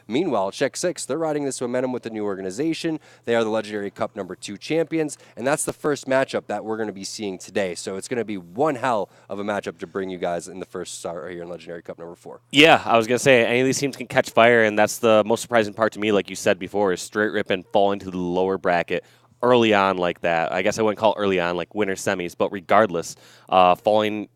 Meanwhile, Czech 6, they're riding this momentum with the new organization. They are the Legendary Cup #2 champions, and that's the first matchup that we're going to be seeing today. So it's going to be one hell of a matchup to bring you guys in the first start right here in Legendary Cup #4. Yeah, I was going to say, any of these teams can catch fire, and that's the most surprising part to me, like you said before, is Straight Rippin' falling to the lower bracket early on like that. I guess I wouldn't call it early on, like winter semis, but regardless, falling,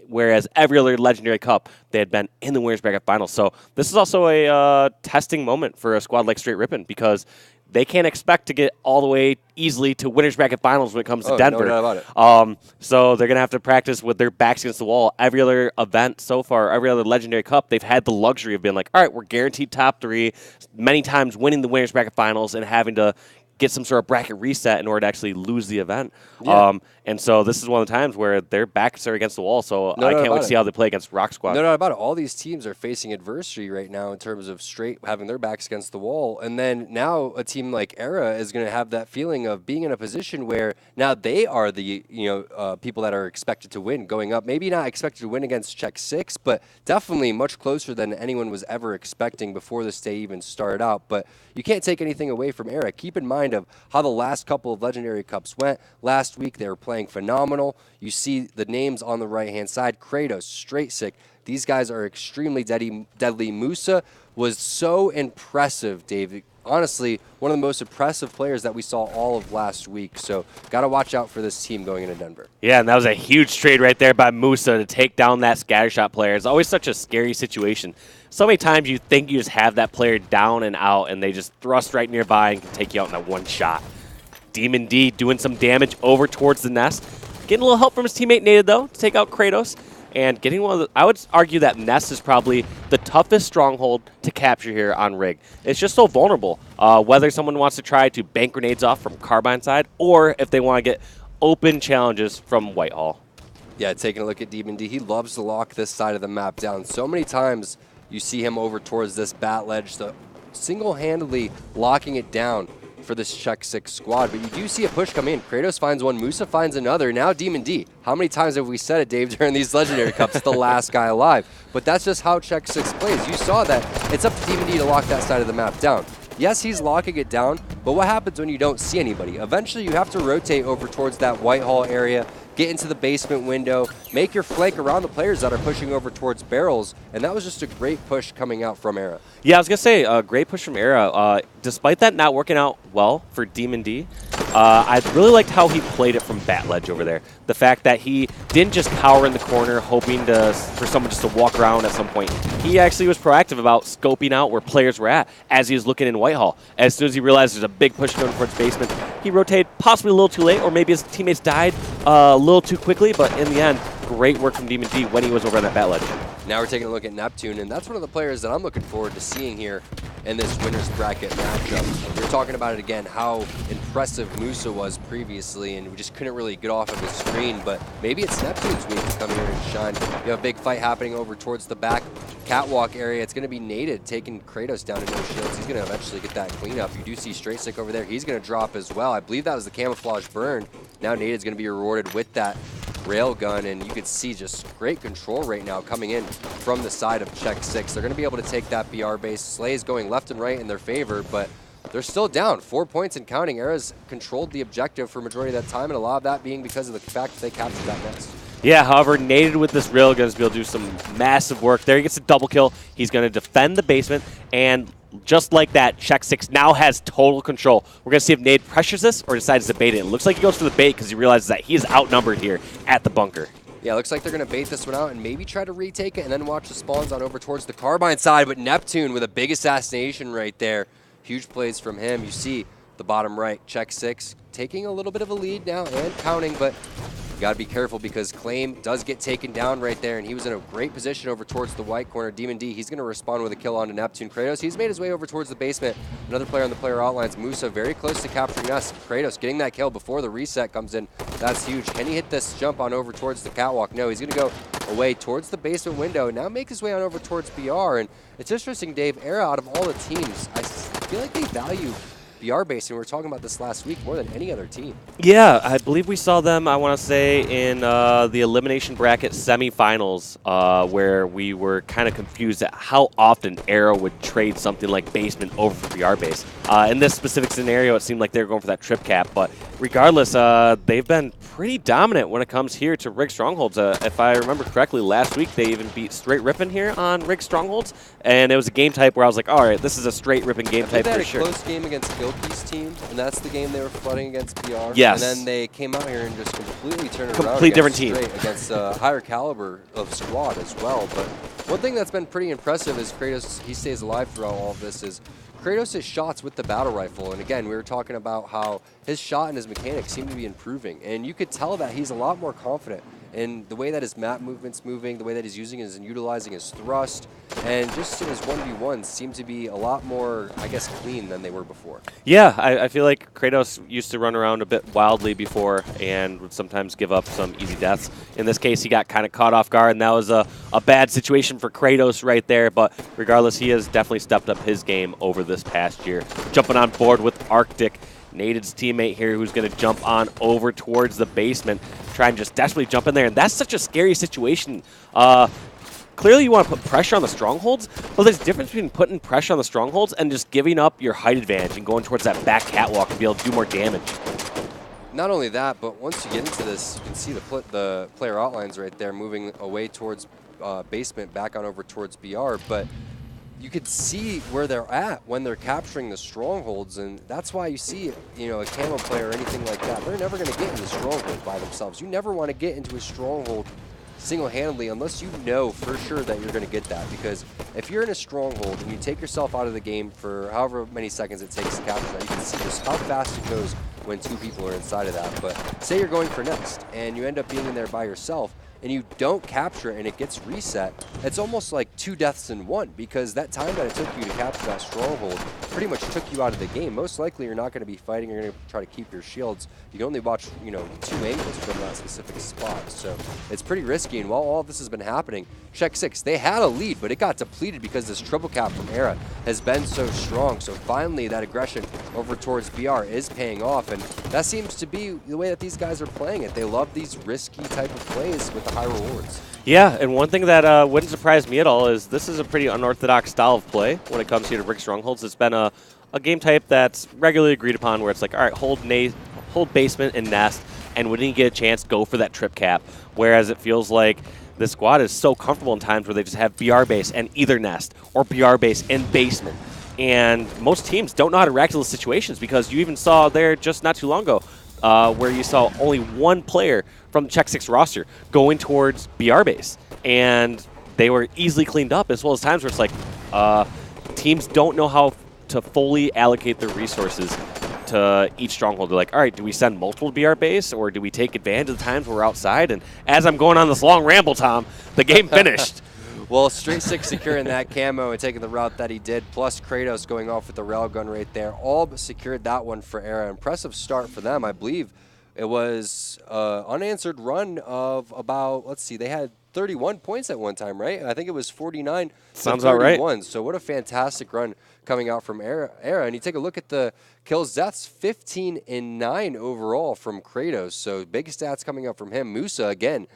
whereas every other Legendary Cup, they had been in the winners bracket finals. So this is also a testing moment for a squad like Straight Rippin', because they can't expect to get all the way easily to winners bracket finals when it comes to Denver. No doubt about it. So they're going to have to practice with their backs against the wall. Every other event so far, every other Legendary Cup, they've had the luxury of being like, all right, we're guaranteed top 3, many times winning the winners bracket finals and having to get some sort of bracket reset in order to actually lose the event. Yeah. And so this is one of the times where their backs are against the wall, so I can't wait to see how they play against Rock Squad. No doubt about it. All these teams are facing adversity right now in terms of Straight having their backs against the wall. And then now a team like Era is going to have that feeling of being in a position where now they are the people that are expected to win going up. Maybe not expected to win against Czech 6, but definitely much closer than anyone was ever expecting before this day even started out. But you can't take anything away from Era. Keep in mind of how the last couple of Legendary Cups went. Last week they were playing phenomenal. You see the names on the right-hand side. Kratos, Straight Sick. These guys are extremely deadly. Musa was so impressive, Dave. Honestly, one of the most impressive players that we saw all of last week. So got to watch out for this team going into Denver. Yeah, and that was a huge trade right there by Musa to take down that scattershot player. It's always such a scary situation. So many times you think you just have that player down and out, and they just thrust right nearby and can take you out in that one shot. Demon D doing some damage over towards the nest. Getting a little help from his teammate Nated, though, to take out Kratos. And getting one of the, I would argue that Nest is probably the toughest stronghold to capture here on Rig. It's just so vulnerable. Whether someone wants to try to bank grenades off from Carbine side, or if they want to get open challenges from Whitehall. Yeah, taking a look at Demon D, he loves to lock this side of the map down. So many times you see him over towards this bat ledge, so single-handedly locking it down for this Czech 6 squad. But you do see a push come in. Kratos finds one, Musa finds another, now Demon D. How many times have we said it, Dave, during these Legendary Cups? The last guy alive. But that's just how Czech 6 plays. You saw that. It's up to Demon D to lock that side of the map down. Yes, he's locking it down, but what happens when you don't see anybody? Eventually, you have to rotate over towards that Whitehall area, get into the basement window, make your flank around the players that are pushing over towards barrels, and that was just a great push coming out from Era. Yeah, I was going to say, a great push from Era. Despite that not working out well for Demon D, I really liked how he played it from bat ledge over there. The fact that he didn't just cower in the corner hoping for someone just to walk around at some point. He actually was proactive about scoping out where players were at as he was looking in Whitehall. As soon as he realized there's a big push going towards basement, he rotated possibly a little too late, or maybe his teammates died a little too quickly, but in the end, great work from Demon D when he was over on that bat ledge. Now we're taking a look at Neptune, and that's one of the players that I'm looking forward to seeing here in this winner's bracket matchup. We're talking about it again, how impressive Musa was previously, and we just couldn't really get off of his screen, but maybe it's Neptune's week to come here and shine. You have a big fight happening over towards the back catwalk area. It's going to be Nated taking Kratos down to no shields. He's going to eventually get that cleanup. You do see Straight Sick over there. He's going to drop as well. I believe that was the camouflage burn. Now Nated's going to be rewarded with that railgun, and you can see just great control right now coming in from the side of Czech 6. They're going to be able to take that BR base. Slay's going left and right in their favor, but they're still down. 4 points and counting. Era's controlled the objective for a majority of that time, and a lot of that being because of the fact that they captured that nest. Yeah, however, Nated with this railgun is going to be able to do some massive work. There he gets a double kill. He's going to defend the basement, and just like that, Czech 6 now has total control. We're going to see if Nade pressures this or decides to bait it. It looks like he goes for the bait because he realizes that he is outnumbered here at the bunker. Yeah, looks like they're going to bait this one out and maybe try to retake it and then watch the spawns on over towards the Carbine side. But Neptune with a big assassination right there. Huge plays from him. You see the bottom right, Czech 6 taking a little bit of a lead now and counting, but you got to be careful because Claim does get taken down right there, and he was in a great position over towards the white corner. Demon D, he's going to respond with a kill onto Neptune. Kratos, he's made his way over towards the basement. Another player on the player outlines. Musa very close to capturing us. Kratos getting that kill before the reset comes in. That's huge. Can he hit this jump on over towards the catwalk? No, he's going to go away towards the basement window, now make his way on over towards BR. And it's interesting, Dave, Era, out of all the teams, I feel like they value BR base, and we were talking about this last week more than any other team. Yeah, I believe we saw them, I want to say, in the elimination bracket semifinals, where we were kind of confused at how often Arrow would trade something like Basement over for BR base. In this specific scenario, it seemed like they were going for that trip cap, but regardless, they've been pretty dominant when it comes here to Rig Strongholds. If I remember correctly, last week they even beat Straight Rippin' here on Rig Strongholds, and it was a game type where I was like, all right, this is a Straight Rippin' game type for sure. They had a close game against Gilkey's team, and that's the game they were flooding against BR. Yes. And then they came out here and just completely turned it around. Complete different team. Against a higher caliber of squad as well. But one thing that's been pretty impressive is Kratos, he stays alive throughout all of this, is Kratos' shots with the battle rifle. And again, we were talking about how his shot and his mechanics seem to be improving. And you could tell that he's a lot more confident in the way that his map movement's moving, the way that he's using his and utilizing his thrust, and just in his 1v1s seem to be a lot more, I guess, clean than they were before. Yeah, I feel like Kratos used to run around a bit wildly before and would sometimes give up some easy deaths. In this case, he got kind of caught off guard, and that was a bad situation for Kratos right there. But regardless, he has definitely stepped up his game over this past year. Jumping on board with Arctic, Naded's teammate here, who's going to jump on over towards the basement, try and just desperately jump in there. And that's such a scary situation. Clearly you want to put pressure on the strongholds, but there's a difference between putting pressure on the strongholds and just giving up your height advantage and going towards that back catwalk and be able to do more damage. Not only that, but once you get into this, you can see the player outlines right there moving away towards basement, back on over towards BR, but you could see where they're at when they're capturing the strongholds, and that's why you see, you know, a camo player or anything like that, they're never going to get in the stronghold by themselves. You never want to get into a stronghold single-handedly unless you know for sure that you're going to get that, because if you're in a stronghold and you take yourself out of the game for however many seconds it takes to capture that, you can see just how fast it goes when two people are inside of that. But say you're going for next and you end up being in there by yourself and you don't capture it and it gets reset, it's almost like 2 deaths in 1, because that time that it took you to capture that stronghold pretty much took you out of the game. Most likely you're not going to be fighting, you're going to try to keep your shields. You can only watch, you know, 2 angles from that specific spot. So it's pretty risky, and while all of this has been happening, Check 6, they had a lead, but it got depleted because this triple cap from Era has been so strong. So finally that aggression over towards BR is paying off, and that seems to be the way that these guys are playing it. They love these risky type of plays with the high rewards. Yeah, and one thing that wouldn't surprise me at all is this is a pretty unorthodox style of play when it comes here to Rig Strongholds. It's been a game type that's regularly agreed upon where it's like, all right, hold basement and nest, and when you get a chance, go for that trip cap. Whereas it feels like the squad is so comfortable in times where they just have BR base and either nest or BR base and basement. And most teams don't know how to react to those situations, because you even saw there just not too long ago where you saw only one player from the Check 6 roster going towards BR base, and they were easily cleaned up, as well as times where it's like teams don't know how to fully allocate their resources to each stronghold. They're like, all right, do we send multiple BR base, or do we take advantage of the times where we're outside? And as I'm going on this long ramble, Tom, the game finished. Well, Straight 6 securing that camo and taking the route that he did, plus Kratos going off with the railgun right there, all but secured that one for Era. Impressive start for them. I believe it was unanswered run of about, let's see, they had 31 points at one time, right? I think it was 49 Sounds to 31. about right. So what a fantastic run coming out from Era. And you take a look at the kills, deaths, 15 and 9 overall from Kratos. So big stats coming up from him. Musa, again,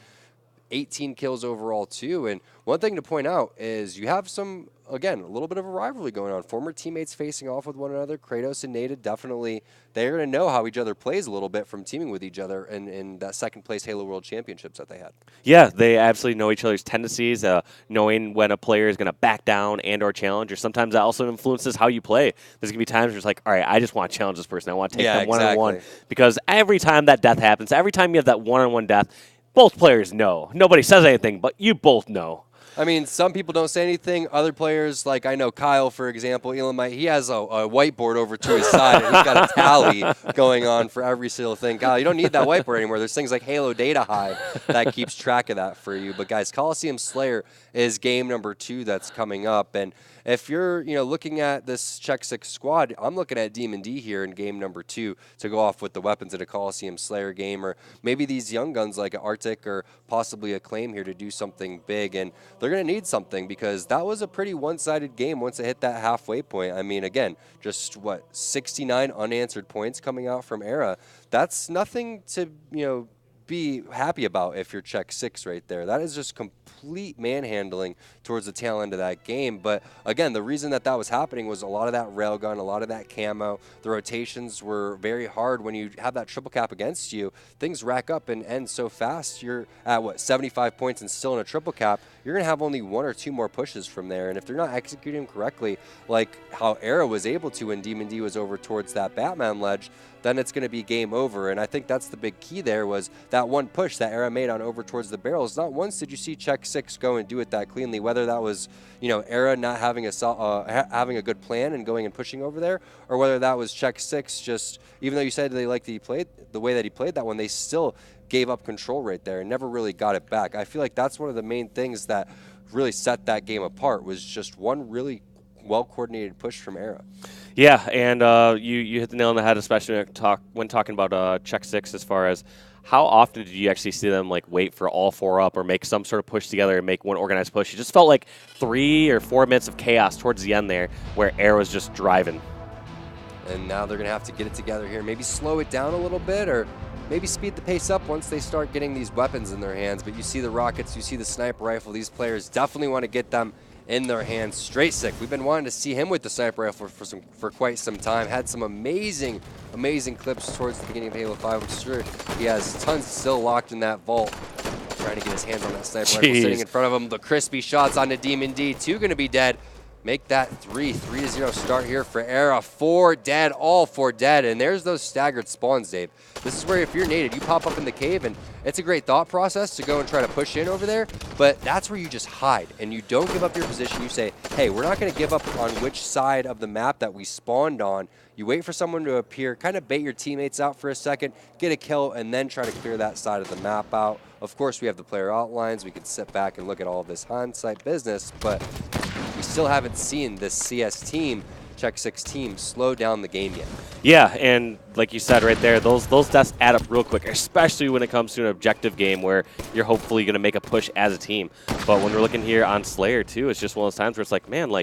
18 kills overall too. And one thing to point out is you have some, again, a little bit of a rivalry going on. Former teammates facing off with one another. Kratos and Naded definitely, they're going to know how each other plays a little bit from teaming with each other in that second place Halo World Championships that they had. Yeah, they absolutely know each other's tendencies, knowing when a player is going to back down and or challenge, or sometimes that also influences how you play. There's going to be times where it's like, all right, I just want to challenge this person. I want to take them one-on-one. Because every time that death happens, every time you have that one-on-one death, both players know. Nobody says anything, but you both know. I mean, some people don't say anything. Other players, like I know Kyle, for example, Elamite, he has a whiteboard over to his side, and he's got a tally going on for every single thing. Kyle, you don't need that whiteboard anymore. There's things like Halo Data Hive that keeps track of that for you. But, guys, Coliseum Slayer is game number 2 that's coming up. And if you're, looking at this Check 6 squad, I'm looking at Demon D here in game number 2 to go off with the weapons in a Coliseum Slayer game, or maybe these young guns like Arctic or possibly Acclaim here to do something big. And they're they're going to need something because that was a pretty one-sided game once it hit that halfway point. I mean, again, just what, 69 unanswered points coming out from Era. That's nothing to, be happy about if you're Czech 6 right there. That is just complete manhandling towards the tail end of that game. But again, the reason that was happening was a lot of that railgun, a lot of that camo. The rotations were very hard. When you have that triple cap against you, things rack up and end so fast. You're at, what, 75 points and still in a triple cap. You're going to have only 1 or 2 more pushes from there. And if they're not executing correctly, like how Era was able to when Demon D was over towards that Batman ledge, then it's going to be game over. And I think that's the big key there was that one push that Era made on over towards the barrels. Not once did you see Czech 6 go and do it that cleanly, whether that was, Era not having a good plan and going and pushing over there, or whether that was Czech 6 just, even though you said they liked the way that he played that one, they still gave up control right there and never really got it back. I feel like that's one of the main things that really set that game apart was just one really well-coordinated push from Era. Yeah, and you hit the nail on the head, especially when talking about Czech 6 as far as how often did you actually see them wait for all 4 up or make some sort of push together and make one organized push? It just felt like 3 or 4 minutes of chaos towards the end there where Era was just driving. And now they're going to have to get it together here, maybe slow it down a little bit or maybe speed the pace up once they start getting these weapons in their hands. But you see the rockets, you see the sniper rifle. These players definitely want to get them in their hands. Straight Sick, we've been wanting to see him with the sniper rifle for quite some time. Had some amazing clips towards the beginning of Halo 5. I'm sure he has tons still locked in that vault. Trying to get his hands on that sniper rifle sitting in front of him. The crispy shots onto Demon D. 2 going to be dead. Make that 3-0 start here for Era. 4 dead, all 4 dead. And there's those staggered spawns, Dave. This is where if you're nated, you pop up in the cave, and it's a great thought process to go and try to push in over there, but that's where you just hide, and you don't give up your position. You say, hey, we're not going to give up on which side of the map that we spawned on. You wait for someone to appear, kind of bait your teammates out for a second, get a kill, and then try to clear that side of the map out. Of course, we have the player outlines. We can sit back and look at all of this hindsight business, but we still haven't seen this CS team, Czech 6 team, slow down the game yet. Yeah, and like you said right there, those deaths add up real quick, especially when it comes to an objective game where you're hopefully going to make a push as a team. But when we're looking here on Slayer too, it's just one of those times where it's like, man,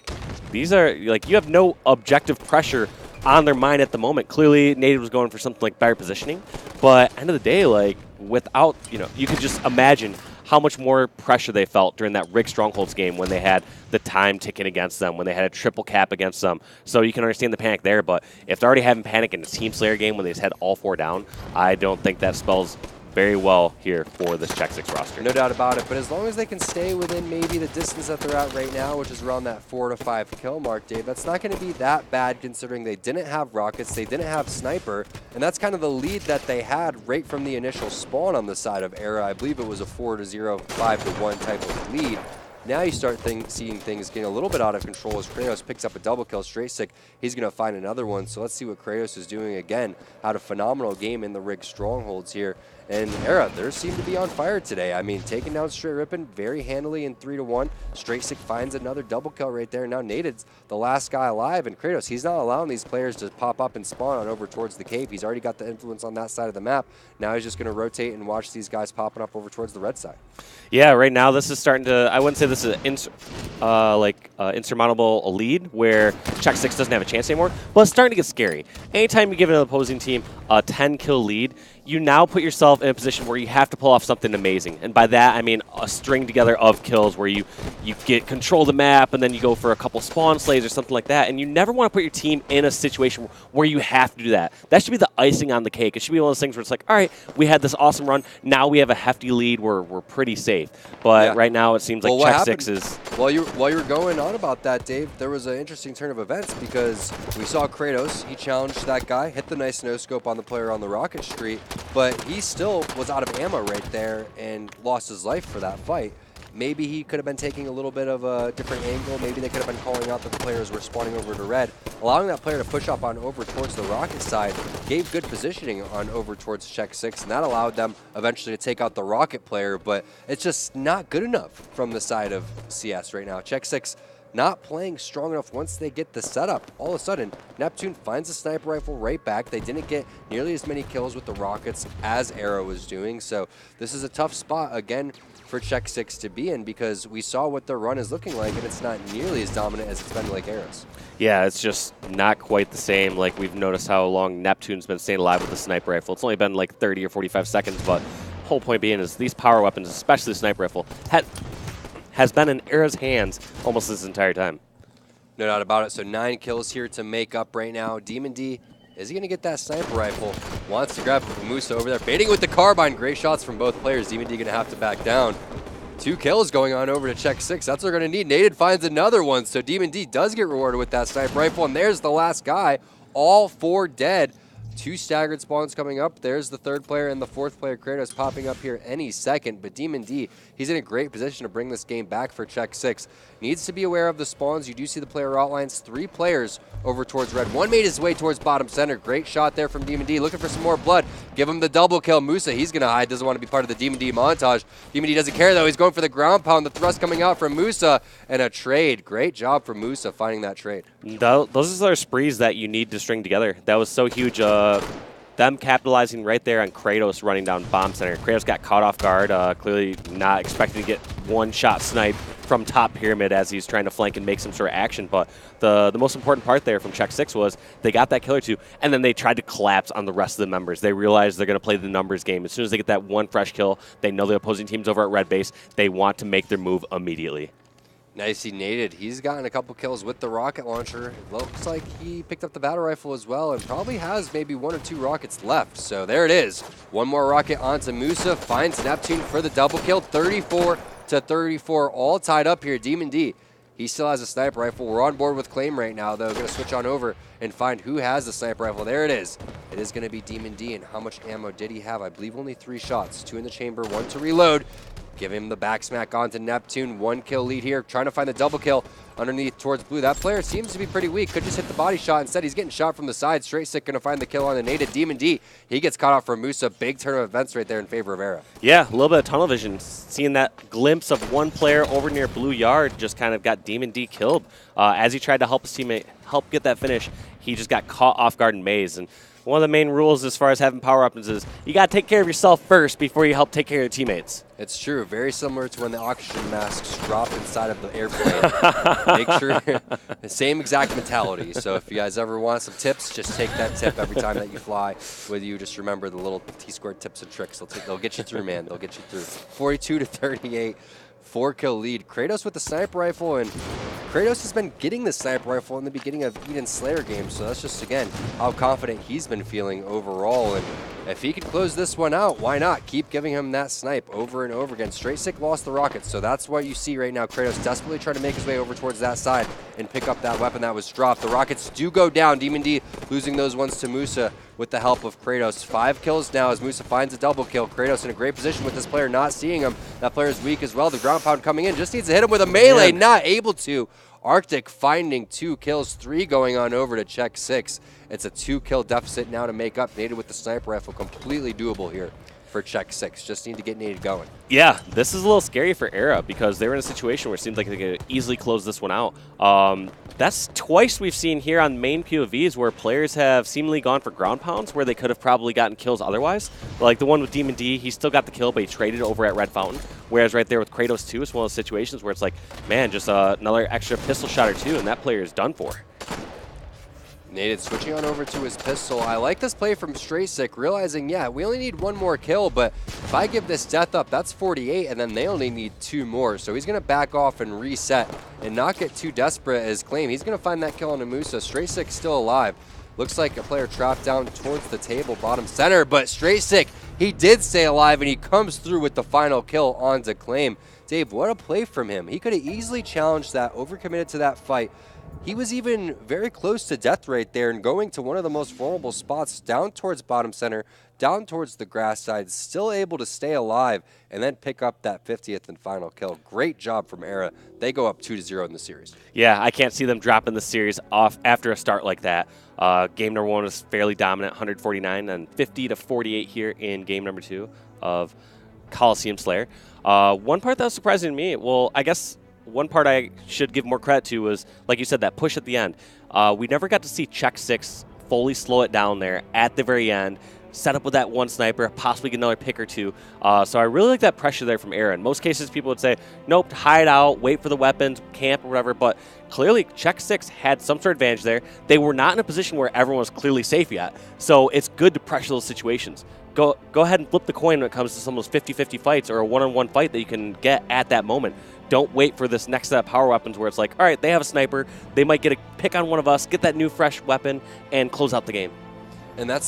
these are, you have no objective pressure on their mind at the moment. Clearly, Native was going for something like better positioning, but end of the day, without, you could just imagine how much more pressure they felt during that Rig Strongholds game when they had the time ticking against them, when they had a triple cap against them. So you can understand the panic there, but if they're already having panic in the Team Slayer game when they just had all 4 down, I don't think that spells very well here for this Czech 6 roster. No doubt about it, but as long as they can stay within maybe the distance that they're at right now, which is around that 4 to 5 kill mark, Dave, that's not going to be that bad considering they didn't have rockets, they didn't have sniper, and that's kind of the lead that they had right from the initial spawn on the side of Era. I believe it was a 4-0, 5-1 type of lead. Now you start seeing things getting a little bit out of control as Kratos picks up a double kill. Straight Sick, he's going to find another one. So let's see what Kratos is doing again. Had a phenomenal game in the Rig Strongholds here. And Era, they seem to be on fire today. I mean, taking down Straight Rippin' very handily in 3-1. Straight Sick finds another double kill right there. Now Nated's the last guy alive, and Kratos, he's not allowing these players to pop up and spawn on over towards the cave. He's already got the influence on that side of the map. Now he's just going to rotate and watch these guys popping up over towards the red side. Yeah, right now this is starting to, I wouldn't say this is an insurmountable lead where Czech 6 doesn't have a chance anymore, but it's starting to get scary. Anytime you give an opposing team a 10-kill lead, you now put yourself in a position where you have to pull off something amazing. And by that, I mean a string together of kills where you get control of the map and then you go for a couple spawn slays or something like that. And you never want to put your team in a situation where you have to do that. That should be the icing on the cake. It should be one of those things where it's like, all right, we had this awesome run. Now we have a hefty lead. We're pretty safe. But right now it seems like Czech 6 is... While you were going on about that, Dave, there was an interesting turn of events because we saw Kratos. He challenged that guy, hit the nice no-scope on the player on the Rocket Street, but he still was out of ammo right there and lost his life for that fight. Maybe he could have been taking a little bit of a different angle. Maybe they could have been calling out that the players were spawning over to red. Allowing that player to push up on over towards the rocket side gave good positioning on over towards Czech 6, and that allowed them eventually to take out the rocket player, but it's just not good enough from the side of CS right now. Czech 6 not playing strong enough once they get the setup. All of a sudden, Neptune finds a sniper rifle right back. They didn't get nearly as many kills with the rockets as Era was doing, so this is a tough spot again for Czech 6 to be in, because we saw what their run is looking like, and it's not nearly as dominant as it's been like Era's. Yeah, it's just not quite the same. Like, we've noticed how long Neptune's been staying alive with the sniper rifle. It's only been like 30 or 45 seconds, but whole point being is these power weapons, especially the sniper rifle, has been in Era's hands almost this entire time. No doubt about it. So 9 kills here to make up right now. Demon D, is he going to get that sniper rifle? Wants to grab Musa over there. Baiting with the carbine. Great shots from both players. Demon D going to have to back down. 2 kills going on over to Czech 6. That's what they're going to need. Naded finds another one. So Demon D does get rewarded with that sniper rifle. And there's the last guy. All 4 dead. 2 staggered spawns coming up. There's the 3rd player and the 4th player, Kratos, popping up here any second. But Demon D, he's in a great position to bring this game back for Czech 6. Needs to be aware of the spawns. You do see the player outlines. 3 players over towards red. 1 made his way towards bottom center. Great shot there from Demon D. Looking for some more blood. Give him the double kill. Musa, he's going to hide. Doesn't want to be part of the Demon D montage. Demon D doesn't care, though. He's going for the ground pound. The thrust coming out from Musa. And a trade. Great job from Musa finding that trade. Those are sprees that you need to string together. That was so huge. Them capitalizing right there on Kratos running down bomb center. Kratos got caught off guard, clearly not expecting to get one-shot snipe from top pyramid as he's trying to flank and make some sort of action. But the most important part there from Czech 6 was they got that kill or 2, and then they tried to collapse on the rest of the members. They realized they're going to play the numbers game. As soon as they get that one fresh kill, they know the opposing team's over at red base. They want to make their move immediately. Nicely naded. He's gotten a couple kills with the rocket launcher. Looks like he picked up the battle rifle as well and probably has maybe 1 or 2 rockets left. So there it is. 1 more rocket onto Musa. Finds Neptune for the double kill. 34-34, all tied up here. Demon D, he still has a sniper rifle. We're on board with Claim right now, though. Going to switch on over and find who has the sniper rifle. There it is. It is going to be Demon D. And how much ammo did he have? I believe only 3 shots. 2 in the chamber, 1 to reload. Give him the back smack onto Neptune. 1 kill lead here. Trying to find the double kill underneath towards blue. That player seems to be pretty weak. Could just hit the body shot. Instead, he's getting shot from the side. Straight Sick going to find the kill on the native Demon D. He gets caught off from Musa. Big turn of events right there in favor of Era. Yeah, a little bit of tunnel vision. Seeing that glimpse of 1 player over near blue yard just kind of got Demon D killed. As he tried to help his teammate help get that finish, he just got caught off guard in maze. And one of the main rules as far as having power weapons is you got to take care of yourself first before you help take care of your teammates. It's true. Very similar to when the oxygen masks drop inside of the airplane. Make sure the same exact mentality. So if you guys ever want some tips, just take that tip every time that you fly with you. Just remember the little T-squared tips and tricks. They'll get you through, man. They'll get you through. 42-38. 4-kill lead. Kratos with the sniper rifle, and Kratos has been getting the sniper rifle in the beginning of Eden's Slayer games, so that's just, again, how confident he's been feeling overall. And if he can close this one out, why not? Keep giving him that snipe over and over again. Straight Sick lost the rockets, so that's what you see right now. Kratos desperately trying to make his way over towards that side and pick up that weapon that was dropped. The rockets do go down. Demon D losing those ones to Musa with the help of Kratos. 5 kills now as Musa finds a double kill. Kratos in a great position with this player not seeing him. That player is weak as well. The ground pound coming in. Just needs to hit him with a melee. Not able to. Arctic finding 2 kills. 3 going on over to Czech 6. It's a 2-kill deficit now to make up. Naded with the sniper rifle. Completely doable here for Czech 6. Just need to get Naded going. Yeah, this is a little scary for Era because they were in a situation where it seems like they could easily close this one out. That's twice we've seen here on main POVs where players have seemingly gone for ground pounds where they could have probably gotten kills otherwise. Like the one with Demon D, he still got the kill, but he traded over at Red Fountain. Whereas right there with Kratos 2, it's one of those situations where it's like, man, just another extra pistol shot or 2, and that player is done for. Naded switching on over to his pistol. I like this play from Straight Sick, realizing, yeah, we only need 1 more kill, but if I give this death up, that's 48, and then they only need 2 more. So he's going to back off and reset and not get too desperate as Claim. He's going to find that kill on Musa. Straight Sick still alive. Looks like a player trapped down towards the table, bottom center, but Straight Sick, he did stay alive, and he comes through with the final kill onto Claim. Dave, what a play from him. He could have easily challenged that, overcommitted to that fight. He was even very close to death right there and going to one of the most vulnerable spots down towards bottom center, down towards the grass side, still able to stay alive and then pick up that 50th and final kill. Great job from Era. They go up 2-0 in the series. Yeah, I can't see them dropping the series off after a start like that. Game number 1 was fairly dominant, 149 and 50-48 here in game number 2 of Coliseum Slayer. One part that was surprising to me, well, I guess one part I should give more credit to was, like you said, that push at the end. We never got to see Check 6 fully slow it down there at the very end, set up with that one sniper, possibly get another pick or two. So I really like that pressure there from Era. In most cases, people would say, nope, hide out, wait for the weapons, camp or whatever, but clearly Check 6 had some sort of advantage there. They were not in a position where everyone was clearly safe yet, so it's good to pressure those situations. Go ahead and flip the coin when it comes to some of those 50-50 fights or a one-on-one fight that you can get at that moment. Don't wait for this next set of power weapons where it's like, all right, they have a sniper, they might get a pick on one of us, get that new fresh weapon, and close out the game. And that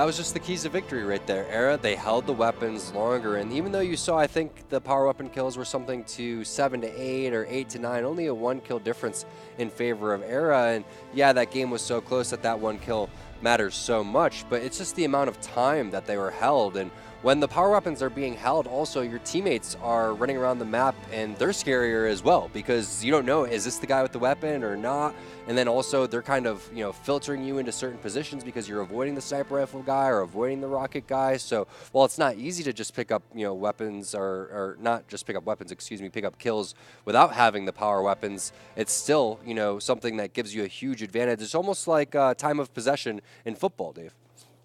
was just the keys to victory right there. Era, they held the weapons longer, and even though you saw, I think the power weapon kills were something to 7 to 8 or 8 to 9, only a 1 kill difference in favor of Era. And yeah, that game was so close that 1 kill matters so much, but it's just the amount of time that they were held. And when the power weapons are being held, also your teammates are running around the map and they're scarier as well, because you don't know, is this the guy with the weapon or not? And then also they're kind of, filtering you into certain positions because you're avoiding the sniper rifle guy or avoiding the rocket guy. So while it's not easy to just pick up, weapons or not just pick up weapons, pick up kills without having the power weapons, it's still, something that gives you a huge advantage. It's almost like time of possession in football, Dave.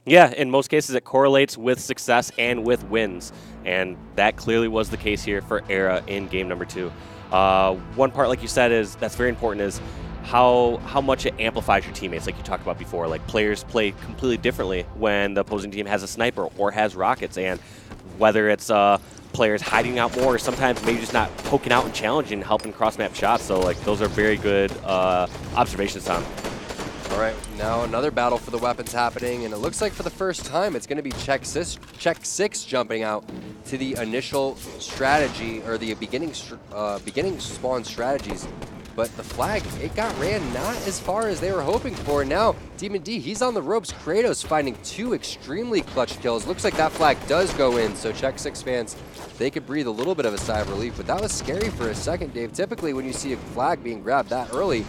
Yeah, in most cases it correlates with success and with wins, and that clearly was the case here for Era in game number 2. One part, like you said, that's very important is how much it amplifies your teammates, like you talked about before. Like, players play completely differently when the opposing team has a sniper or has rockets, and whether it's players hiding out more or sometimes maybe just not poking out and challenging and helping cross-map shots. So, like, those are very good observations, Tom. All right, now another battle for the weapons happening, and it looks like for the first time it's going to be Check 6 jumping out to the initial strategy, or the beginning spawn strategies. But the flag, it got ran not as far as they were hoping for. Now, Demon D, he's on the ropes. Kratos finding 2 extremely clutch kills. Looks like that flag does go in, so Check 6 fans, they could breathe a little bit of a sigh of relief. But that was scary for a second, Dave. Typically, when you see a flag being grabbed that early,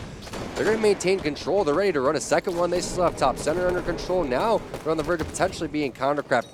they're going to maintain control. They're ready to run a second one. They still have top center under control. Now they're on the verge of potentially being countercraft.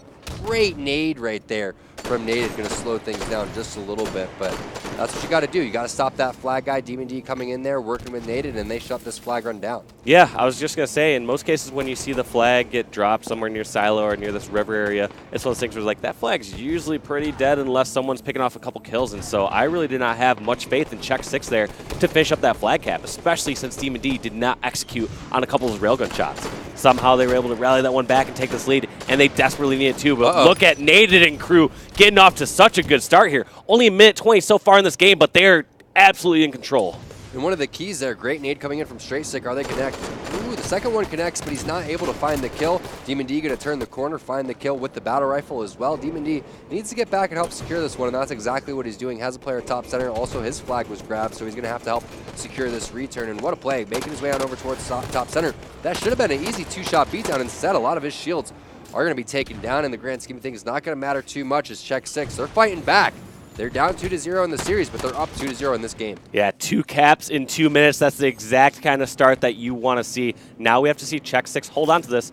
Great nade right there from Nade. Going to slow things down just a little bit, but that's what you got to do. You got to stop that flag guy. Demon D coming in there, working with Nade, and they shut this flag run down. Yeah, I was just going to say, in most cases when you see the flag get dropped somewhere near Silo or near this river area, it's one of those things where like, that flag's usually pretty dead unless someone's picking off a couple kills, and so I really did not have much faith in Check 6 there to finish up that flag cap, especially since Demon D did not execute on a couple of his railgun shots. Somehow they were able to rally that one back and take this lead, and they desperately needed to, but look at Naded and crew getting off to such a good start here. Only a minute 20 so far in this game, but they're absolutely in control. And one of the keys there, great nade coming in from straight stick. Are they connect? Ooh, the second one connects, but he's not able to find the kill. Demon D going to turn the corner, find the kill with the battle rifle as well. Demon D needs to get back and help secure this one, and that's exactly what he's doing. Has a player top center. Also, his flag was grabbed, so he's going to have to help secure this return. And what a play, making his way on over towards top center. That should have been an easy 2-shot beatdown. Instead, a lot of his shields are going to be taken down in the grand scheme of things. It's not going to matter too much as Check 6. They're fighting back. They're down 2-0 in the series, but they're up 2-0 in this game. Yeah, 2 caps in 2 minutes. That's the exact kind of start that you want to see. Now we have to see Check 6 hold on to this.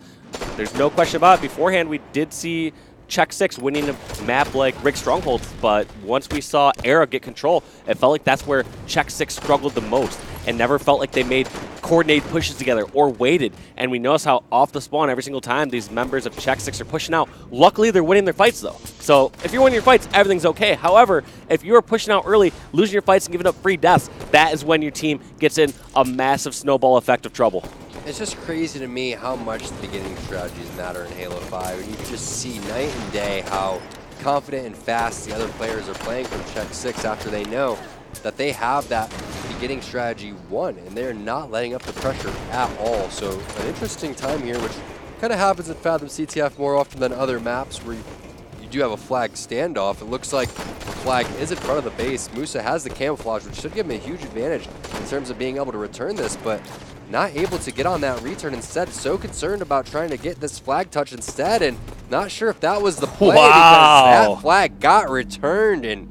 There's no question about it. Beforehand, we did see Check 6 winning a map like Rick Stronghold, but once we saw Era get control, it felt like that's where Check 6 struggled the most and never felt like they made coordinated pushes together or waited. And we notice how off the spawn every single time these members of Check 6 are pushing out. Luckily, they're winning their fights, though. So if you're winning your fights, everything's okay. However, if you are pushing out early, losing your fights and giving up free deaths, that is when your team gets in a massive snowball effect of trouble. It's just crazy to me how much the beginning strategies matter in Halo 5. And you can just see night and day how confident and fast the other players are playing from Check 6 after they know that they have that beginning strategy won, and they're not letting up the pressure at all. So an interesting time here, which kind of happens in Fathom CTF more often than other maps where you do have a flag standoff. It looks like the flag is in front of the base. Musa has the camouflage, which should give him a huge advantage in terms of being able to return this, but not able to get on that return. Instead, so concerned about trying to get this flag touch instead, and not sure if that was the play because that flag got returned in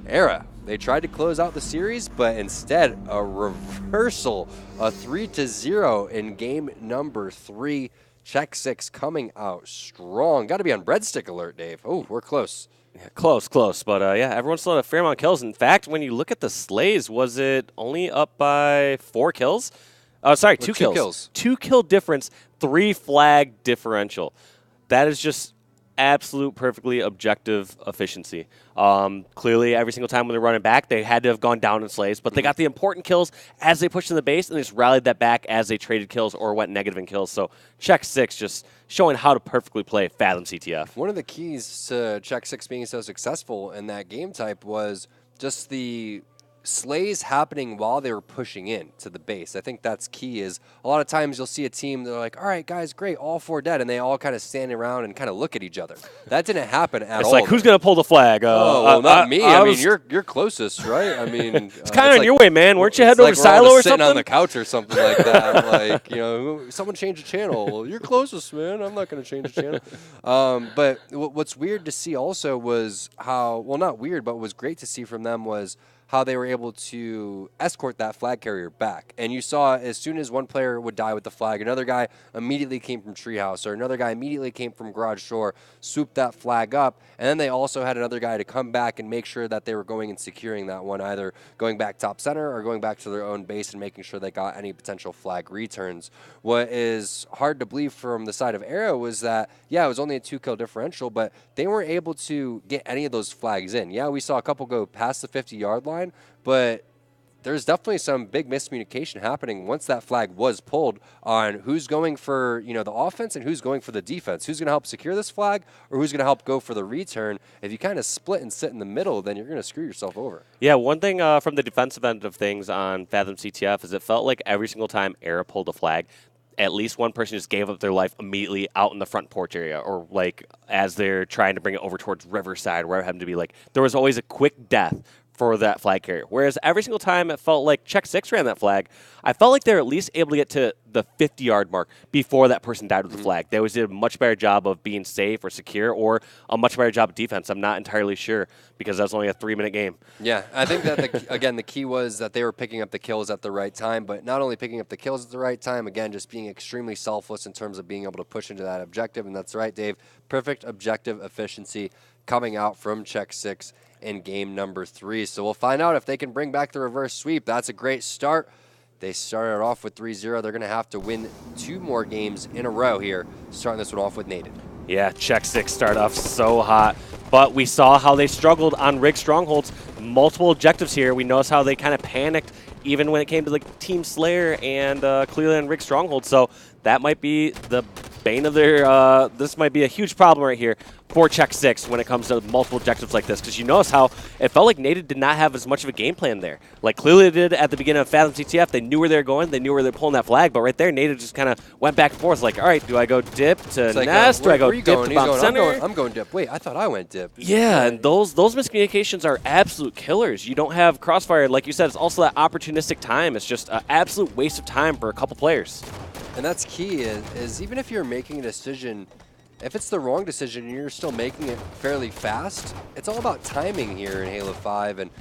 Era. They tried to close out the series, but instead a reversal, a 3-0 in game number 3. Check 6 coming out strong. Got to be on breadstick alert, Dave. Oh, we're close. Close, but yeah, everyone still had a fair amount of kills. In fact, when you look at the Slays, was it only up by 4 kills? Oh, sorry, 2 kills. 2 kill difference, 3 flag differential. That is just absolute perfectly objective efficiency. Clearly, every single time when they're running back, they had to have gone down in Slays, but they got the important kills as they pushed in the base, and they just rallied that back as they traded kills or went negative in kills. So Check 6 just showing how to perfectly play Fathom CTF. One of the keys to Check 6 being so successful in that game type was just the slays happening while they were pushing in to the base. I think that's key. Is a lot of times you'll see a team, they're like, all right, guys, great, all 4 dead, and they all kind of stand around and kind of look at each other. That didn't happen at all. It's like, who's going to pull the flag? Oh, well, not me. I mean, you're closest, right? I mean, it's kind of on your way, man. Weren't you heading over to Silo or something? On the couch or something like that. Like, you know, someone change the channel. Well, you're closest, man. I'm not going to change the channel. But what's weird to see also was how, well, not weird, but what was great to see from them was how they were able to escort that flag carrier back. And you saw as soon as one player would die with the flag, another guy immediately came from Treehouse, or another guy immediately came from Garage Shore, swooped that flag up, and then they also had another guy to come back and make sure that they were going and securing that one, either going back top center or going back to their own base and making sure they got any potential flag returns. What is hard to believe from the side of Arrow was that, yeah, it was only a 2-kill differential, but they weren't able to get any of those flags in. Yeah, we saw a couple go past the 50-yard line, but there's definitely some big miscommunication happening once that flag was pulled on who's going for, you know, the offense and who's going for the defense. Who's going to help secure this flag or who's going to help go for the return? If you kind of split and sit in the middle, then you're going to screw yourself over. Yeah, one thing from the defensive end of things on Fathom CTF is it felt like every single time Era pulled a flag, at least one person just gave up their life immediately out in the front porch area, or like as they're trying to bring it over towards Riverside, where it happened to be. Like there was always a quick death for that flag carrier. Whereas every single time it felt like Check 6 ran that flag, I felt like they were at least able to get to the 50-yard mark before that person died with the flag. They always did a much better job of being safe or secure, or a much better job of defense. I'm not entirely sure, because that was only a 3-minute game. Yeah, I think that, again, the key was that they were picking up the kills at the right time, but not only picking up the kills at the right time, again, just being extremely selfless in terms of being able to push into that objective. And that's right, Dave. Perfect objective efficiency coming out from Check 6 in game number 3. So we'll find out if they can bring back the reverse sweep. That's a great start. They started off with 3-0. They're going to have to win 2 more games in a row here, starting this one off with Nated. Yeah, Check 6 started off so hot, but we saw how they struggled on Rig Strongholds. Multiple objectives here. We noticed how they kind of panicked even when it came to like Team Slayer and Cleveland and Rig Stronghold. So that might be the bane of their, this might be a huge problem right here for Check 6 when it comes to multiple objectives like this, because you notice how it felt like Nated did not have as much of a game plan there. Like clearly they did at the beginning of Fathom CTF. They knew where they were going. They knew where they were pulling that flag, but right there Nated just kind of went back and forth like, all right, do I go dip to Nest? Do I go dip to bomb center? I'm going dip. Wait, I thought I went dip. Yeah, and those miscommunications are absolute killers. You don't have Crossfire. Like you said, it's also that opportunistic time. It's just an absolute waste of time for a couple players. And that's key, is even if you're making a decision, if it's the wrong decision and you're still making it fairly fast, it's all about timing here in Halo 5. And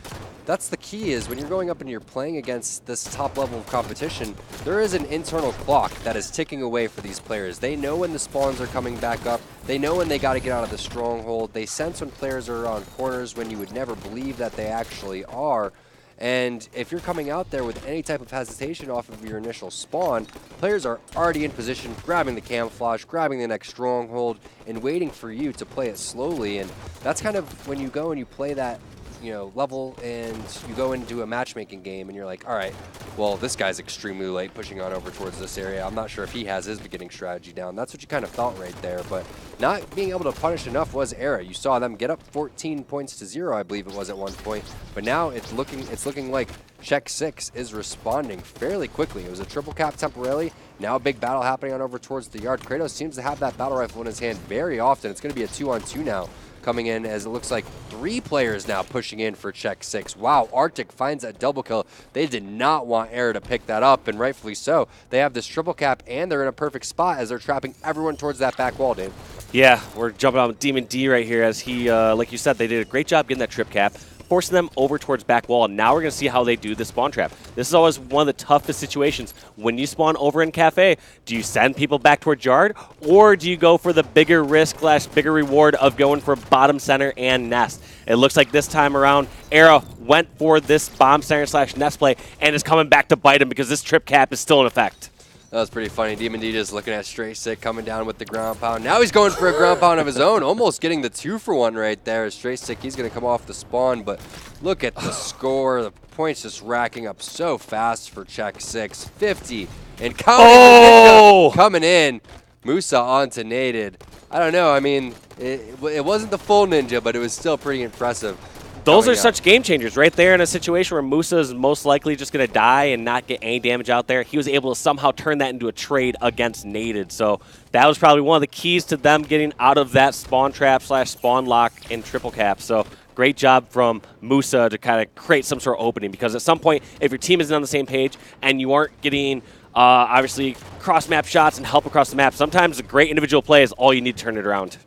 that's the key, is when you're going up and you're playing against this top level of competition, there is an internal clock that is ticking away for these players. They know when the spawns are coming back up. They know when they got to get out of the stronghold. They sense when players are on corners when you would never believe that they actually are. And if you're coming out there with any type of hesitation off of your initial spawn, players are already in position, grabbing the camouflage, grabbing the next stronghold, and waiting for you to play it slowly. And that's kind of when you go and you play that, you know, level, and you go into a matchmaking game and you're like, all right, well, this guy's extremely late pushing on over towards this area. I'm not sure if he has his beginning strategy down. That's what you kind of felt right there. But not being able to punish enough was Era. You saw them get up 14 points to 0, I believe it was at one point. But now it's looking like Check 6 is responding fairly quickly. It was a triple cap temporarily. Now a big battle happening on over towards the yard. Kratos seems to have that battle rifle in his hand very often. It's going to be a 2-on-2 now, coming in, as it looks like 3 players now pushing in for Check 6. Wow, Arctic finds a double kill. They did not want Air to pick that up, and rightfully so. They have this triple cap, and they're in a perfect spot as they're trapping everyone towards that back wall, Dave. Yeah, we're jumping on Demon D right here, as he, like you said, they did a great job getting that trip cap. forcing them over towards back wall. Now we're going to see how they do the spawn trap. This is always one of the toughest situations. When you spawn over in Cafe, do you send people back towards yard, or do you go for the bigger risk / bigger reward of going for bottom center and nest? It looks like this time around, Era went for this bomb center / nest play and is coming back to bite him because this trip cap is still in effect. That was pretty funny. Demon D just looking at straight sick, coming down with the ground pound. Now he's going for a ground pound of his own, almost getting the 2-for-1 right there. Straight sick, he's going to come off the spawn, but look at the score. The points just racking up so fast for Check 6. 50 and counting. Oh! Coming in. Musa onto Naded. I don't know. I mean, it wasn't the full ninja, but it was still pretty impressive. Those are such game changers right there in a situation where Musa is most likely just going to die and not get any damage out there. He was able to somehow turn that into a trade against Naded. So that was probably one of the keys to them getting out of that spawn trap / spawn lock in triple cap. So great job from Musa to kind of create some sort of opening, because at some point, if your team isn't on the same page and you aren't getting obviously cross-map shots and help across the map, sometimes a great individual play is all you need to turn it around.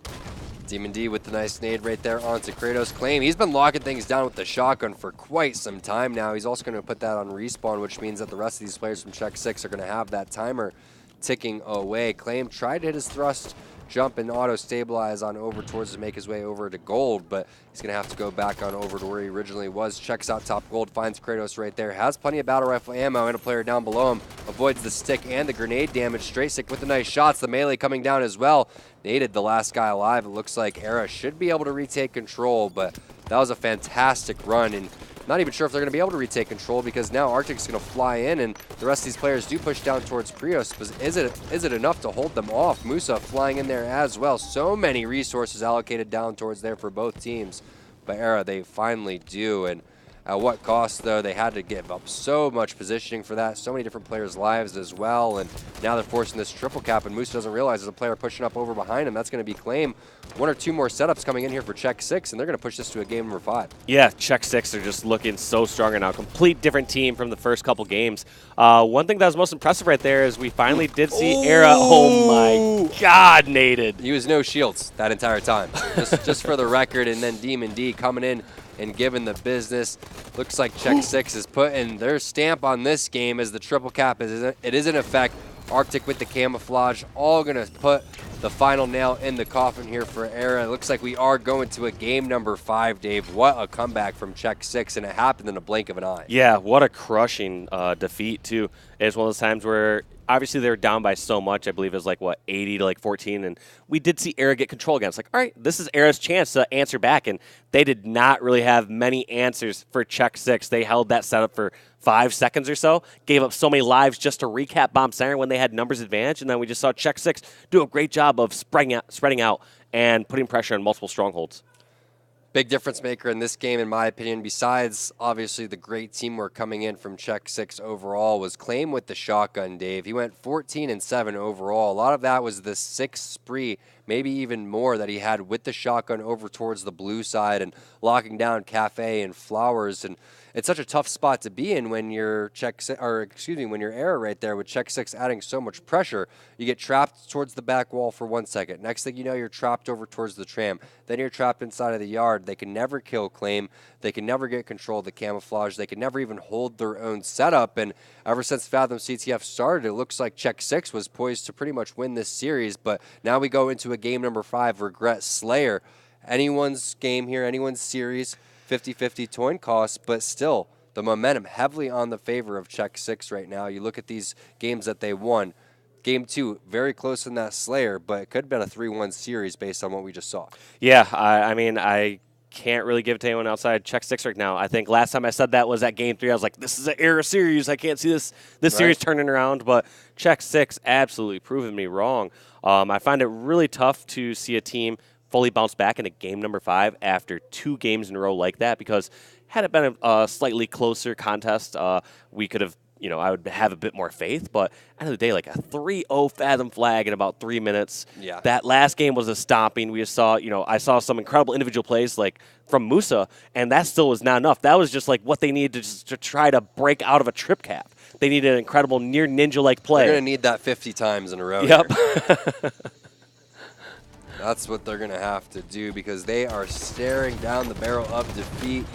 Demon D with the nice nade right there onto Kratos. Claim, he's been locking things down with the shotgun for quite some time now. He's also going to put that on respawn, which means that the rest of these players from Check 6 are going to have that timer ticking away. Claim tried to hit his thrust, jump, and auto-stabilize on over towards to make his way over to gold, but he's going to have to go back on over to where he originally was. Checks out top gold, finds Kratos right there, has plenty of battle rifle ammo and a player down below him, avoids the stick and the grenade damage. Straight sick with the nice shots, the melee coming down as well. Naded the last guy alive. It looks like Era should be able to retake control, but that was a fantastic run, and not even sure if they're going to be able to retake control, because now Arctic's going to fly in and the rest of these players do push down towards Prios. But is it enough to hold them off? Musa flying in there as well. So many resources allocated down towards there for both teams. But Era, they finally do. And at what cost, though? They had to give up so much positioning for that. So many different players' lives as well. And now they're forcing this triple cap, and Musa doesn't realize there's a player pushing up over behind him. That's going to be Claim. 1 or 2 more setups coming in here for Check 6, and they're going to push this to a game number 5. Yeah, Check 6 are just looking so strong right now. Complete different team from the first couple games. One thing that was most impressive right there is we finally did see Era. Oh my God, Naded. He was no shields that entire time, just for the record. And then Demon D coming in and giving the business. Looks like Check 6 is putting their stamp on this game as the triple cap is in effect. Arctic with the camouflage, all going to put the final nail in the coffin here for Era. It looks like we are going to a game number 5, Dave. What a comeback from Check 6, and it happened in a blink of an eye. Yeah, what a crushing defeat, too. It's one of those times where obviously they were down by so much. I believe it was like, what, 80 to like 14, and we did see Era get control again. It's like, all right, this is Era's chance to answer back, and they did not really have many answers for Check 6. They held that setup for 5 seconds or so, gave up so many lives just to recap bomb center when they had numbers advantage, and then we just saw Check 6 do a great job of spreading out and putting pressure on multiple strongholds. Big difference maker in this game, in my opinion, besides obviously the great teamwork coming in from Check 6 overall, was Claim with the shotgun, Dave. He went 14-7 overall. A lot of that was the 6 spree, maybe even more, that he had with the shotgun over towards the blue side and locking down Cafe and Flowers. And it's such a tough spot to be in when you're when you're Era right there with Check 6 adding so much pressure. You get trapped towards the back wall for 1 second. Next thing you know, you're trapped over towards the tram. Then you're trapped inside of the yard. They can never kill Claim. They can never get control of the camouflage. They can never even hold their own setup. And ever since Fathom CTF started, it looks like Check 6 was poised to pretty much win this series. But now we go into a game number 5, Regret Slayer. Anyone's game here, anyone's series. 50-50 coin costs, but still the momentum heavily on the favor of Check 6 right now. You look at these games that they won. Game 2, very close in that Slayer, but it could have been a 3-1 series based on what we just saw. Yeah, I mean, I can't really give it to anyone outside Check 6 right now. I think last time I said that was at Game 3. I was like, this is an Era series. I can't see this series turning around, but Check 6 absolutely proving me wrong. I find it really tough to see a team fully bounce back into game number 5 after 2 games in a row like that, because had it been a slightly closer contest, we could have, I would have a bit more faith. But end of the day, like a 3-0 Fathom flag in about 3 minutes. Yeah. That last game was a stomping. We just saw, I saw some incredible individual plays like from Musa, and that still was not enough. That was just like what they needed to try to break out of a trip cap. They needed an incredible near ninja-like play. They're going to need that 50 times in a row. Yep. That's what they're going to have to do, because they are staring down the barrel of defeat.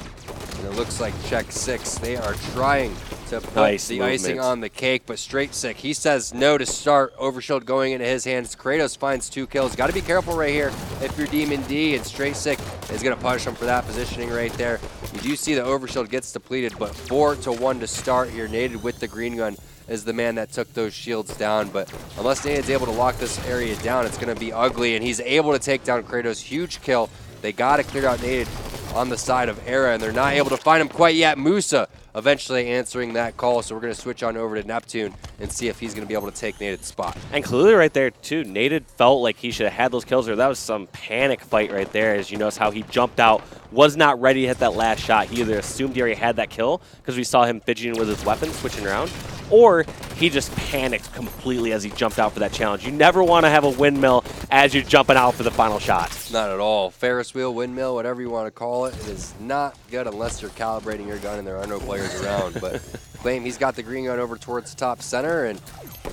And it looks like check 6. They are trying to put Nice the movement. icing on the cake, but straight sick. He says no to start. Overshield going into his hands. Kratos finds 2 kills. Got to be careful right here if you're Demon D, and straight sick is going to punish him for that positioning right there. You do see the overshield gets depleted, but 4-1 to start here. Naded with the green gun is the man that took those shields down, but unless Naded's able to lock this area down, it's going to be ugly, and he's able to take down Kratos. Huge kill. They got to clear out Naded on the side of Era, and they're not able to find him quite yet. Musa eventually answering that call, so we're going to switch on over to Neptune and see if he's going to be able to take Naded's spot. And clearly right there, too, Naded felt like he should have had those kills, or that was some panic fight right there, as you notice how he jumped out, was not ready to hit that last shot. He either assumed he already had that kill because we saw him fidgeting with his weapon, switching around, or he just panicked completely as he jumped out for that challenge. You never want to have a windmill as you're jumping out for the final shot. Not at all. Ferris wheel, windmill, whatever you want to call it. It is not good unless you're calibrating your gun and there are no players around. But Claim, he's got the green gun over towards top center, and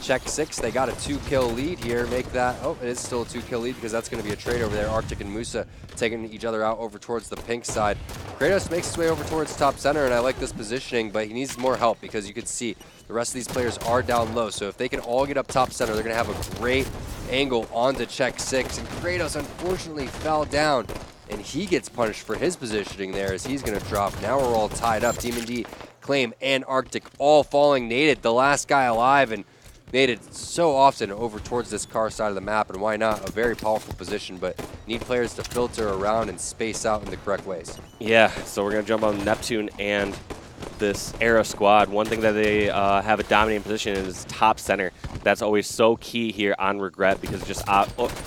check 6. They got a 2-kill lead here. Make that, oh, it is still a 2-kill lead because that's going to be a trade over there. Arctic and Musa taking each other out over towards the pink side. Kratos makes his way over towards top center, and I like this positioning, but he needs more help because you can see the rest of these players are down low. So if they can all get up top center, they're going to have a great angle onto check 6. And Kratos unfortunately fell down, and he gets punished for his positioning there as he's going to drop. Now we're all tied up. Demon D, Claim, and Arctic all falling. Naded, the last guy alive, and Naded so often over towards this car side of the map, and why not? A very powerful position, but need players to filter around and space out in the correct ways. Yeah, so we're going to jump on Neptune and this Era squad. One thing that they have a dominating position is top center. That's always so key here on Regret because it just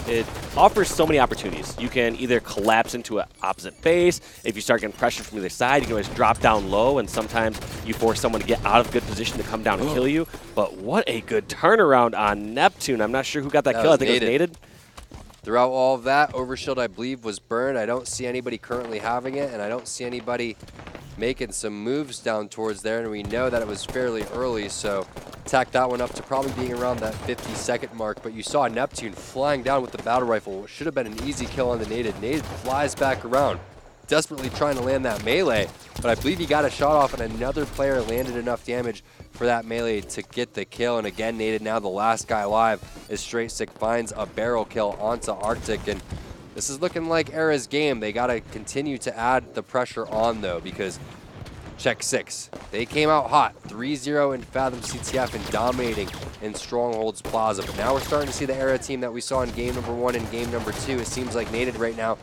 it offers so many opportunities. You can either collapse into an opposite base. If you start getting pressure from either side, you can always drop down low, and sometimes you force someone to get out of good position to come down and kill you. But what a good turnaround on Neptune. I'm not sure who got that kill. I think it was Naded. Throughout all of that, Overshield, I believe, was burned. I don't see anybody currently having it, and I don't see anybody making some moves down towards there, and we know that it was fairly early, so tack that one up to probably being around that 50-second mark. But you saw Neptune flying down with the battle rifle, which should have been an easy kill on the Naded. Naded flies back around, desperately trying to land that melee, but I believe he got a shot off, and another player landed enough damage for that melee to get the kill. And again, Naded now the last guy alive as Straight Sick finds a barrel kill onto Arctic, and this is looking like Era's game. They got to continue to add the pressure on, though, because check 6. They came out hot, 3-0 in Fathom CTF and dominating in Strongholds Plaza. But now we're starting to see the Era team that we saw in game number 1 and game number 2. It seems like Naded right now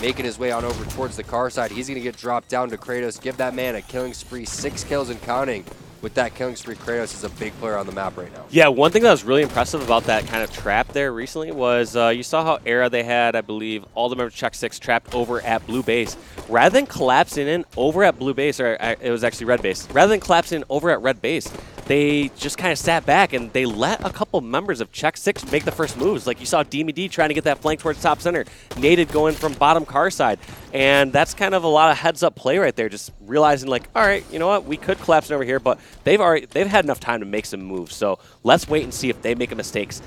making his way on over towards the car side. He's going to get dropped down to Kratos. Give that man a killing spree, 6 kills and counting. With that killing spree, Kratos is a big player on the map right now. Yeah, one thing that was really impressive about that kind of trap there recently was you saw how Era, they had, I believe, all the members of Check 6 trapped over at blue base. Rather than collapsing in over at blue base, or it was actually red base, rather than collapsing over at red base, they just kind of sat back and they let a couple members of Check 6 make the first moves. Like you saw DMD trying to get that flank towards top center, Naded going from bottom car side. And that's kind of a lot of heads-up play right there, just realizing like, all right, you know what, we could collapse it over here, but they've had enough time to make some moves. So let's wait and see if they make mistakes.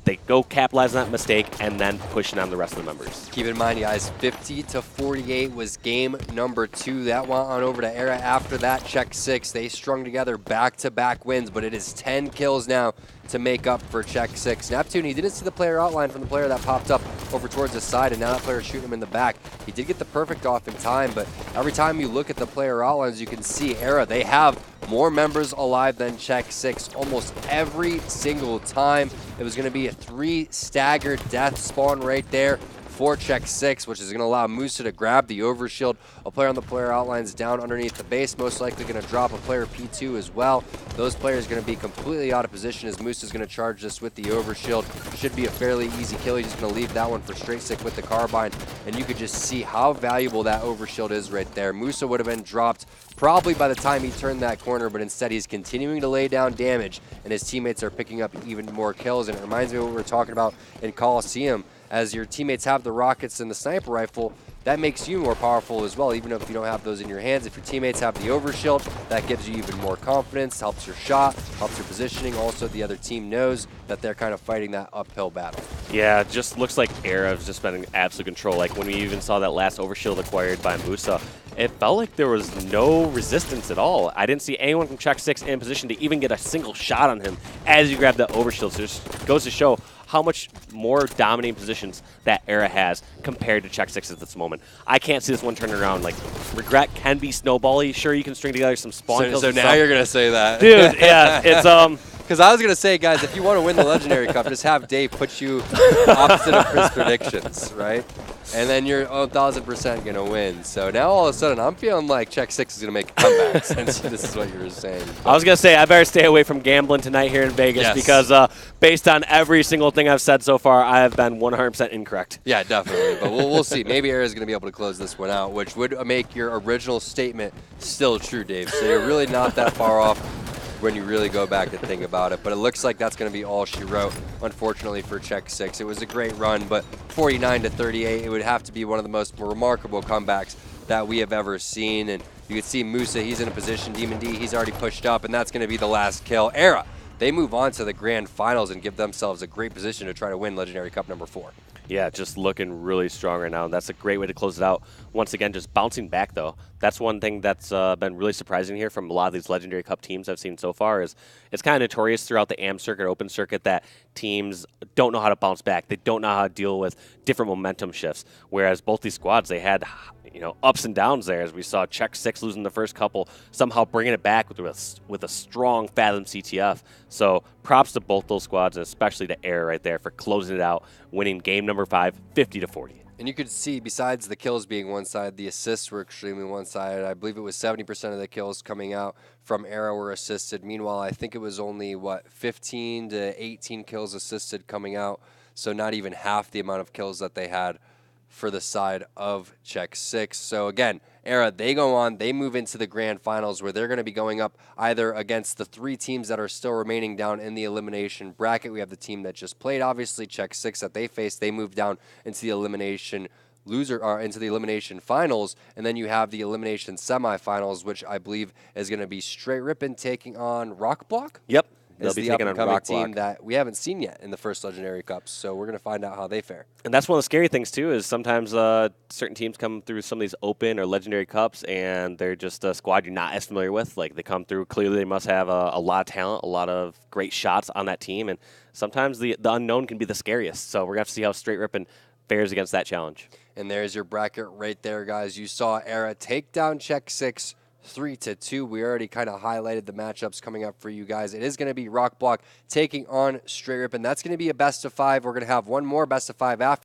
They go capitalize on that mistake and then pushing on the rest of the members. Keep in mind, guys, 50-48 was game number 2. That went on over to Era. After that, Check 6, they strung together back-to-back wins, but it is 10 kills now to make up for Check 6. Neptune, he didn't see the player outline from the player that popped up over towards the side, and now that player shooting him in the back. He did get the perfect off in time, but every time you look at the player outlines, you can see Era, they have more members alive than Check 6 almost every single time. It was going to be a 3 staggered death spawn right there for Check 6, which is going to allow Musa to grab the overshield. A player on the player outlines down underneath the base, most likely going to drop a player P2 as well. Those players going to be completely out of position as Musa's going to charge this with the overshield. Should be a fairly easy kill. He's just going to leave that one for Straight Sick with the carbine, and you could just see how valuable that overshield is right there. Musa would have been dropped probably by the time he turned that corner, but instead he's continuing to lay down damage, and his teammates are picking up even more kills. And it reminds me of what we were talking about in Coliseum. As your teammates have the rockets and the sniper rifle, that makes you more powerful as well, even if you don't have those in your hands. If your teammates have the overshield, that gives you even more confidence, helps your shot, helps your positioning. Also, the other team knows that they're kind of fighting that uphill battle. Yeah, it just looks like Era has just been in absolute control. Like when we even saw that last overshield acquired by Musa, it felt like there was no resistance at all. I didn't see anyone from Czech 6 in position to even get a single shot on him as you grab that overshield. So it just goes to show how much more dominating positions that Era has compared to Czech 6 at this moment. I can't see this one turning around. Like, Regret can be snowbally. Sure, you can string together some spawn kills. So now you're going to say that. Dude, yeah, it's Because I was going to say, guys, if you want to win the Legendary Cup, just have Dave put you opposite of his predictions, right? And then you're 1,000% going to win. So now all of a sudden, I'm feeling like Czech 6 is going to make a comeback since this is what you were saying. I was going to say, I better stay away from gambling tonight here in Vegas because based on every single thing I've said so far, I have been 100% incorrect. Yeah, definitely. But we'll see. Maybe Era is going to be able to close this one out, which would make your original statement still true, Dave. So you're really not that far off when you really go back and think about it. But it looks like that's going to be all she wrote, unfortunately, for Czech 6. It was a great run, but 49-38, it would have to be one of the most remarkable comebacks that we have ever seen. And you can see Musa, he's in a position. Demon D, he's already pushed up, and that's going to be the last kill. Era, they move on to the grand finals and give themselves a great position to try to win Legendary Cup number 4. Yeah, just looking really strong right now. That's a great way to close it out. Once again, just bouncing back, though. That's one thing that's been really surprising here from a lot of these Legendary Cup teams I've seen so far is it's kind of notorious throughout the AM circuit, open circuit, that teams don't know how to bounce back. They don't know how to deal with different momentum shifts, whereas both these squads, they had ups and downs there, as we saw Czech 6 losing the first couple, somehow bringing it back with a strong Fathom CTF. So props to both those squads, and especially to Air right there for closing it out, winning game number 5, 50-40. And you could see, besides the kills being one side, the assists were extremely one-sided. I believe it was 70% of the kills coming out from Era were assisted. Meanwhile, I think it was only, 15 to 18 kills assisted coming out, so not even half the amount of kills that they had for the side of Czech 6. So again, Era, they go on, they move into the grand finals where they're going to be going up either against the 3 teams that are still remaining down in the elimination bracket. We have the team that just played, obviously, Czech 6 that they faced. They move down into the elimination into the elimination finals, and then you have the elimination semifinals, which I believe is going to be Straight Rippin' taking on Rockblock. Yep. Is the up-and-coming team that we haven't seen yet in the first Legendary Cups, so we're going to find out how they fare. And that's one of the scary things, too, is sometimes certain teams come through some of these open or Legendary Cups, and they're just a squad you're not as familiar with. Like, they come through, clearly they must have a lot of talent, a lot of great shots on that team, and sometimes the unknown can be the scariest. So we're going to have to see how Straight Rippin' fares against that challenge. And there's your bracket right there, guys. You saw Era take down Czech 6 3-2. We already kind of highlighted the matchups coming up for you guys. It is going to be Rockblock taking on Straight Rippin'. That's going to be a best of 5. We're going to have one more best of 5 after.